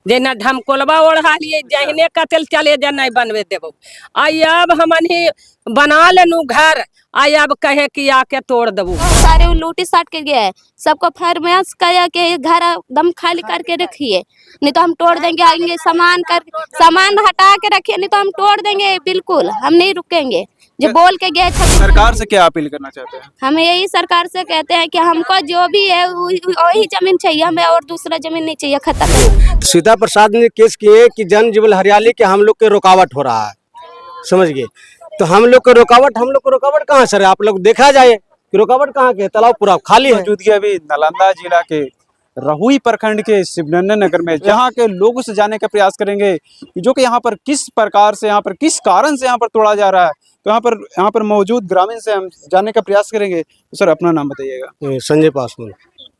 जेना ढमकोलबा ओढ़ा लिए जहने कतल चले जा नहीं बनवे देबो। आई अब हमन ही बना लेनु घर, आई अब कहे कि आके तोड़ देबो। सारे लूटी साट के गया है, सबको फरमाइश किया कि घर दम खाली करके रखिए, नहीं तो हम तोड़ देंगे। आएंगे सामान हटा के रखिए, नहीं तो हम तोड़ देंगे। बिल्कुल हम नहीं रुकेंगे। जो बोल के गए सरकार से क्या अपील करना चाहते हैं? हमें यही सरकार से कहते हैं कि हमको जो भी है वही जमीन चाहिए, हमें और दूसरा जमीन नहीं चाहिए। खत्म। सीता प्रसाद ने केस किए कि जन जीवन हरियाली के हम लोग के रुकावट हो रहा है, समझ गए। तो हम लोग को रुकावट कहाँ सर? आप लोग देखा जाए कि रुकावट कहाँ के, तालाब पूरा खाली है। मौजूदगी अभी नालंदा जिला के रहुई प्रखंड के शिवनंदन नगर में, जहाँ के लोगों से जानने का प्रयास करेंगे जो कि यहाँ पर किस प्रकार से, यहाँ पर किस कारण से यहाँ पर तोड़ा जा रहा है। तो यहाँ पर मौजूद ग्रामीण से हम जानने का प्रयास करेंगे। तो सर अपना नाम बताइएगा। संजय पासवान।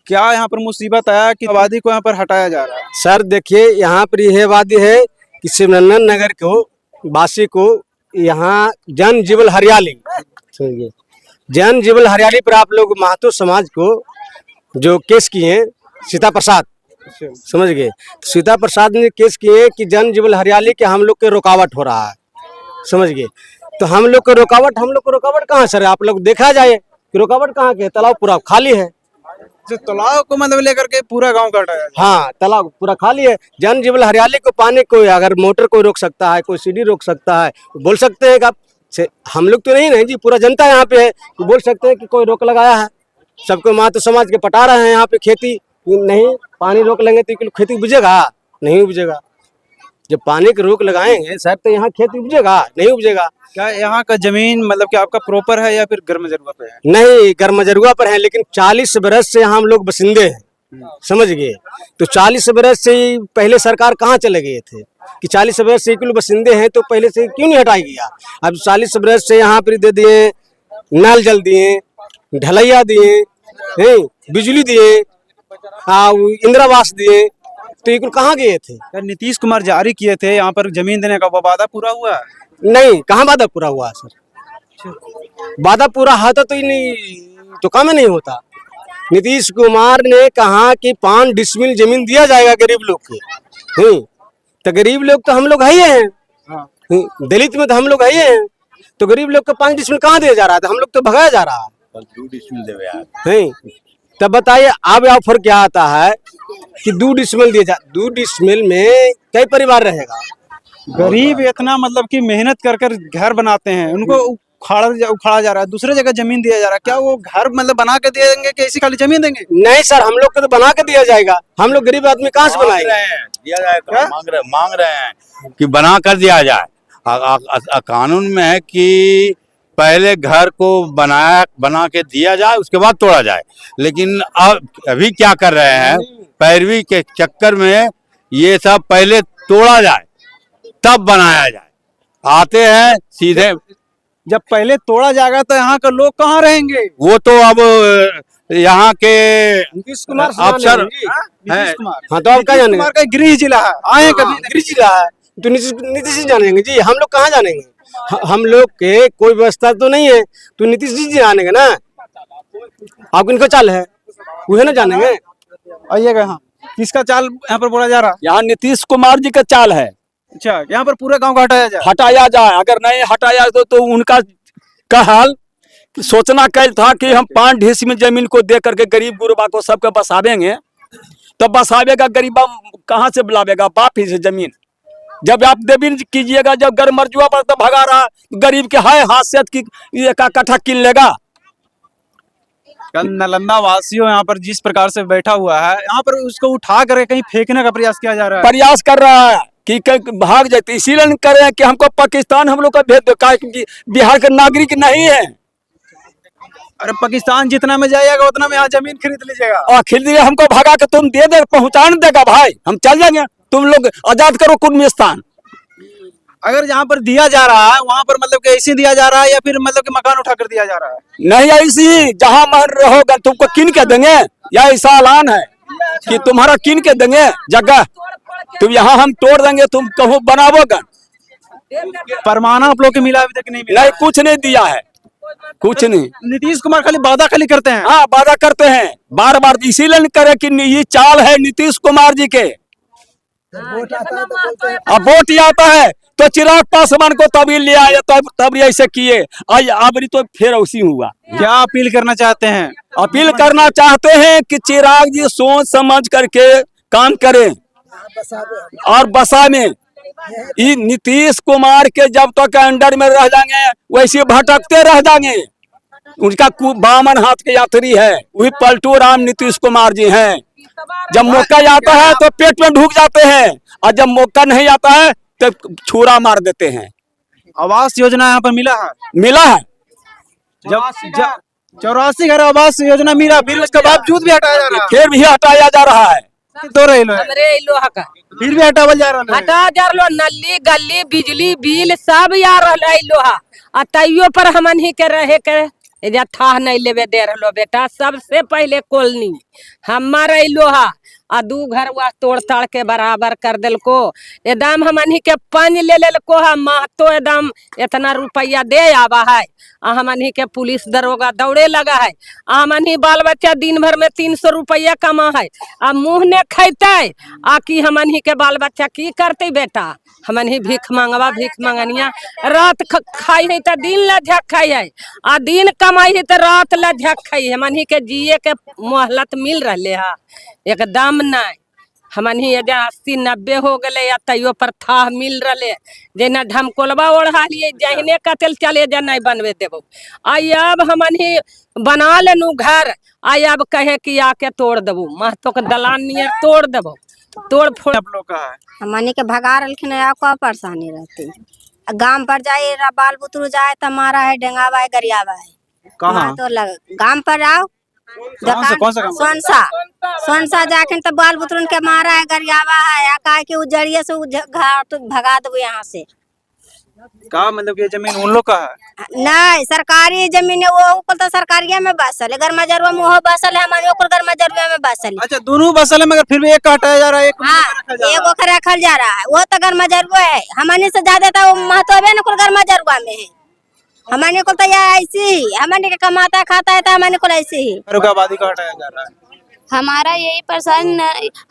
क्या यहाँ पर मुसीबत आया कि आबादी को यहाँ पर हटाया जा रहा है? सर देखिए, यहाँ पर यह वादी है कि शिवनंदन नगर को वासी को यहाँ जन जीवन हरियाली, समझिए, जन जीवन हरियाली पर आप लोग महतो समाज को जो केस किए सीता प्रसाद, समझ गए। तो सीता प्रसाद ने केस किए कि जन जीवन हरियाली के हम लोग के रुकावट हो रहा है, समझ गए। तो हम लोग को रुकावट कहाँ सर? आप लोग देखा जाए कि रुकावट कहाँ के, तालाब पूरा खाली है। जो तालाब को मतलब लेकर के पूरा गांव का हटाया? हाँ, तालाब पूरा खाली है। जन जीवन हरियाली को पाने को अगर मोटर कोई रोक सकता है, कोई सीढ़ी रोक सकता है, बोल सकते हैं कि आप हम लोग तो नहीं ना जी, पूरा जनता यहाँ पे है, तो बोल सकते हैं कि कोई रोक लगाया है। सबको महतो समाज के पटा रहे हैं यहाँ पे खेती नहीं, पानी रोक लेंगे तो खेती उपजेगा नहीं उपजेगा। जब पानी की रोक लगाएंगे साहब तो यहाँ खेती उपजेगा नहीं उपजेगा। क्या यहाँ का जमीन मतलब कि आपका प्रॉपर है या फिर गर्मजरुआ पे है? नहीं, गर्मजरुआ पर है, लेकिन 40 बरस से यहाँ हम लोग बसिंदे हैं, समझ गए। तो 40 बरस से ही पहले सरकार कहाँ चले गए थे कि 40 बरस से बसिंदे हैं तो पहले से क्यों नहीं हटाई गया? अब 40 बरस से यहाँ पर दे दिए, नल जल दिए, ढलैया दिए, बिजली दिए, इंदिरावास दिए, तो ये कहाँ गए थे? नीतीश कुमार जारी किए थे यहाँ पर जमीन देने का, वो वादा पूरा हुआ है? नहीं, कहाँ वादा पूरा हुआ सर? वादा पूरा होता तो ही नहीं तो काम नहीं होता। नीतीश कुमार ने कहा कि 5 डिसमिल जमीन दिया जाएगा गरीब लोग के। तो गरीब लोग तो हम लोग है ही हैं, दलित में तो हम लोग है ही हैं, तो गरीब लोग को 5 डिसमिल कहाँ दिया जा रहा था? हम लोग तो भगाया जा रहा है। 2 डिसमिल देवे। तब बताइए अब ऑफर क्या आता है कि 2 डिसमिल दिया जा, 2 डिसमिल में कई परिवार रहेगा? गरीब इतना मतलब कि मेहनत कर कर घर बनाते हैं, उनको उखाड़ा जा रहा है, दूसरे जगह जमीन दिया जा रहा है। क्या वो घर मतलब बना के देंगे कि ऐसी खाली जमीन देंगे? नहीं सर, हम लोग को तो बना के दिया जाएगा। हम लोग गरीब आदमी कहाँ से बनाएंगे? दिया जाएगा, मांग रहे हैं कि बना कर दिया जाए। कानून में है कि पहले घर को बना के दिया जाए, उसके बाद तोड़ा जाए। लेकिन अब अभी क्या कर रहे हैं, पैरवी के चक्कर में ये सब पहले तोड़ा जाए तब बनाया जाए। आते हैं सीधे, जब पहले तोड़ा जाएगा तो यहाँ के लोग कहाँ रहेंगे? वो तो अब यहाँ के नीतीश कुमार अफसर नीतीश कुमार, हाँ, तो आप क्या जानेंगे? का गृह जिला है, आए कभी गृह जिला है तो नीतीश जी जानेंगे जी, हम लोग कहाँ जानेंगे? हम लोग के कोई व्यवस्था तो नहीं है, तो नीतीश जी जानेंगे ना। आप इनका चाल है वो है ना, जानेंगे। आइएगा। हाँ, किसका चाल यहाँ पर बोला जा रहा है? यहाँ नीतीश कुमार जी का चाल है। अच्छा, यहाँ पर पूरे गांव का हटाया जाए। अगर नहीं हटाया तो उनका का हाल सोचना कल था कि हम 5 डिसमिल जमीन को दे करके गरीब गुरबा को सबके बसावेंगे, तब बसावेगा गरीबा कहाँ से बुलावेगा? बाप ही से जमीन जब आप देवी कीजिएगा, जब गर्मजरुआ पर तो भगा रहा, गरीब के हाय हासियत की एक कट्ठा किन लेगा। कल नालंदा वासियों यहाँ पर जिस प्रकार से बैठा हुआ है, यहाँ पर उसको उठा कर कहीं फेंकने का प्रयास किया जा रहा है। प्रयास कर रहा है कि भाग जाते, इसीलिए कर रहे हैं कि हमको पाकिस्तान हम लोग का भेज दो, बिहार का नागरिक नहीं है। अरे पाकिस्तान जितना में जाएगा उतना में यहाँ जमीन खरीद लीजिएगा। और खरीद हमको भगा के तुम दे पहुँचा देगा भाई, हम चल जाएंगे। तुम लोग आजाद करो कुर्मिस्तान। अगर जहाँ पर दिया जा रहा है वहाँ पर मतलब कि ऐसे दिया जा रहा है या फिर मतलब कि मकान उठा कर दिया जा रहा है? नहीं, ऐसी जहाँ मन रहोगा तुमको किन के देंगे, या ऐसा ऐलान है कि तुम्हारा किन के देंगे जगह? तुम यहाँ हम तोड़ देंगे, तुम कहूँ बनावोगा। परमाना आप लोग के मिला अभी तक नहीं मिला? नहीं, कुछ नहीं दिया है, कुछ नहीं। नीतीश कुमार खाली वादा खाली करते हैं। हाँ, वादा करते हैं बार बार, इसीलिए करे कि ये चाल है नीतीश कुमार जी के। अब वोट ही आता है तो चिराग पासवान को तभी ले आया, तब ऐसे किए। आज अबरी तो फिर उसी हुआ। क्या अपील करना चाहते हैं? अपील करना चाहते हैं कि चिराग जी सोच समझ करके काम करें और बसा में ये नीतीश कुमार के जब तक अंडर में रह जाएंगे वैसे भटकते रह जाएंगे। उनका बामन हाथ के यात्री है, वही पलटू राम नीतीश कुमार जी हैं। जब मौका आता है तो पेट में ढुक जाते हैं और जब मौका नहीं आता है तो छुरा मार देते हैं। आवास योजना यहाँ पर मिला है? मिला है, जब 84 घर आवास योजना मिला, फिर उसके बावजूद भी हटाया जा रहा है। फिर भी हटाया जा रहा है। तो रहे लोग हमरे लोहा का फिर भी हटावल जा रहा है। हटा जा रहा, नली गली बिजली बिल सब आ रहा है लोहा, आ तैयो पर हमन ही के रहे के एजा था नहीं लेवे दे रहो बेटा। सबसे पहले कॉलोनी हमारे लोहा आ 2 घर वह तोड़ ताड़ के बराबर कर दिल को। एकदम हमन ही के पंज ले को है महतो, एकदम इतना रुपया दे आवा है। हमन ही के पुलिस दरोगा दौड़े लगा है। हमन ही बाल बच्चा दिन भर में 300 रुपया कमा है। आ मुँह ने खेते आ कि हमन ही के बाल बच्चा की करते बेटा। हमन ही भीख मांगवा, भीख मांगनिया रात खाई है तो दिन ला झक खाई है, आ दिन कमाई है तो रात ला झक खाई है। हमन ही के जिए के मोहलत मिल रहे है एकदम नहीं। हमन ही 80-90 हो गए या तैयो पर था मिल रहे। जेना ढमकोलबा ओढ़ा लिए जहने कतल चले जा नहीं बनवे देबो। आई अब हमन ही बना लेनू घर, आई अब कहे कि आके तोड़ देबो, महतो के दलान नियर तोड़ देबो। तोड़ फोड़ आप लोग का है? हमनी के भगा रखिन आपको परेशानी रहती। गांव पर जाए बाल बुतरू जाए तो मारा है, डेंगावा है, गरियावा है। कहाँ? तो गांव पर आओ, कौन सा गाँव? सोनसा जाके तो बाल बुतरून के मारा है, गरियावा है। या कहा कि उजड़िए से घाट भगा दो यहाँ से। का मतलब ये जमीन उन लोग का है? नहीं, सरकारी जमीन है वो, ऊपर तो सरकारिया में बसल है। गरमाजरुआ में वो बसल है, हमारे ऊपर गरमाजरुआ में बसल है। अच्छा, दोनों बसल है, मगर फिर भी एक का हटाया जा रहा है, एक हाँ, एक रखल जा रहा है। वो तो गरमाजरुआ है, हमारे से ज्यादा तो महत्व न कुल गरमाजरुआ में है। हमारे को तो यह ऐसी ही, हमारे के कमाता खाता है तो हमारे को ऐसे ही आबादी का हटाया जा रहा है। हमारा यही परेशान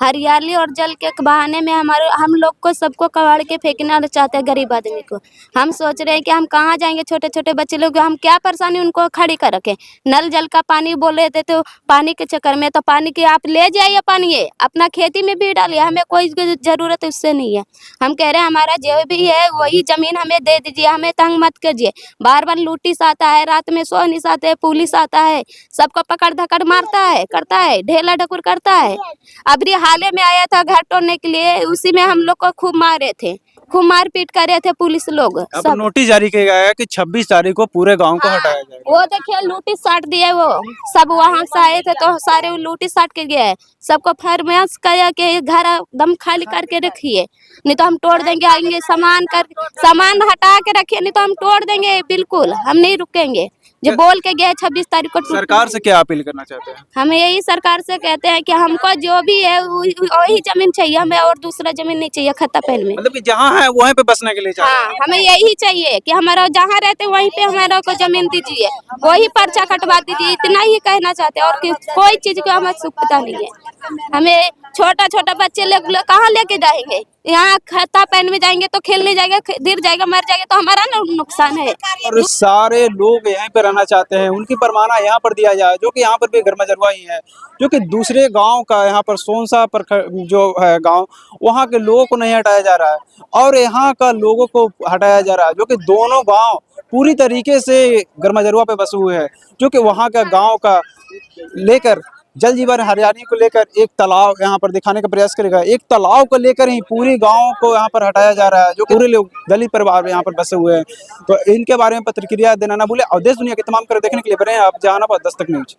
हरियाली और जल के बहाने में हम लोग को सबको कबाड़ के फेंकना चाहते हैं। गरीब आदमी को हम सोच रहे हैं कि हम कहाँ जाएंगे। छोटे छोटे बच्चे लोग, हम क्या परेशानी उनको खड़ी कर रखें। नल जल का पानी बोल रहे थे तो पानी के चक्कर में तो पानी की आप ले जाइए, पानी है अपना खेती में भी डालिए, हमें कोई जरूरत उससे नहीं है। हम कह रहे हैं हमारा जो भी है वही जमीन हमें दे दीजिए, हमें तंग मत कीजिए। बार बार लूटिस आता है, रात में सो नहीं आते हैं, पुलिस आता है, सबको पकड़ धकड़ मारता है, करता है, ढेला ढकुर करता है। अभी हाले में आया था घर तोड़ने के लिए, उसी में हम लोग को खूब मारे थे, खूब मारपीट कर रहे थे पुलिस लोग। अब नोटिस जारी किया गया है कि 26 तारीख को पूरे गांव को हटाया जाएगा। वो देखिए लूटी साट दिए, वो सब वहां से आए थे तो सारे लूटी साट के गए। सबको फरमाइश किया कि घर दम खाली करके रखिए, नहीं तो हम तोड़ देंगे। आएंगे सामान हटा के रखिए, नहीं तो हम तोड़ देंगे, बिल्कुल हम नहीं रुकेंगे। जो बोल के गए 26 तारीख को। सरकार से क्या अपील करना चाहते हैं? हम यही सरकार से कहते हैं कि हमको जो भी है वही जमीन चाहिए, हमें और दूसरा जमीन नहीं चाहिए खत्ता पहल में। मतलब कि जहाँ है वहीं पे बसने के लिए चाहते हैं। हाँ, हमें यही चाहिए कि हमारा जहाँ रहते वहीं पे हमारा को जमीन दीजिए, वही पर्चा कटवा दीजिए, इतना ही कहना चाहते हैं। और कोई चीज का हमें सुविधा नहीं है। हमें छोटा छोटा बच्चे लोग कहाँ लेके जाएंगे? यहाँ खत्ता पैन में जाएंगे तो खेलने जाएगा, गिर जाएगा, मर जाएगा तो हमारा नुकसान है। और सारे लोग यहीं पे रहना चाहते हैं, उनकी परवाना यहाँ पर दिया जाए, जो कि यहाँ पर भी गरमाजरुआ ही है, जो कि दूसरे गांव का यहाँ पर सोनसा पर जो है गांव, वहाँ के लोगों को नहीं हटाया जा रहा है और यहाँ का लोगों को हटाया जा रहा है, जो कि दोनों गांव पूरी तरीके से गरमाजरुआ पे बसे हुए हैं। जो कि वहाँ का गाँव का लेकर जल जीवन हरियाली को लेकर एक तालाब यहाँ पर दिखाने का प्रयास करेगा। एक तालाब को लेकर ही पूरी गांव को यहाँ पर हटाया जा रहा है, जो पूरे लोग दलित परिवार यहाँ पर बसे हुए हैं। तो इनके बारे में प्रतिक्रिया देना ना भूले और देश दुनिया की तमाम खबरें देखने के लिए बने आप जहानाबाद दस्तक न्यूज।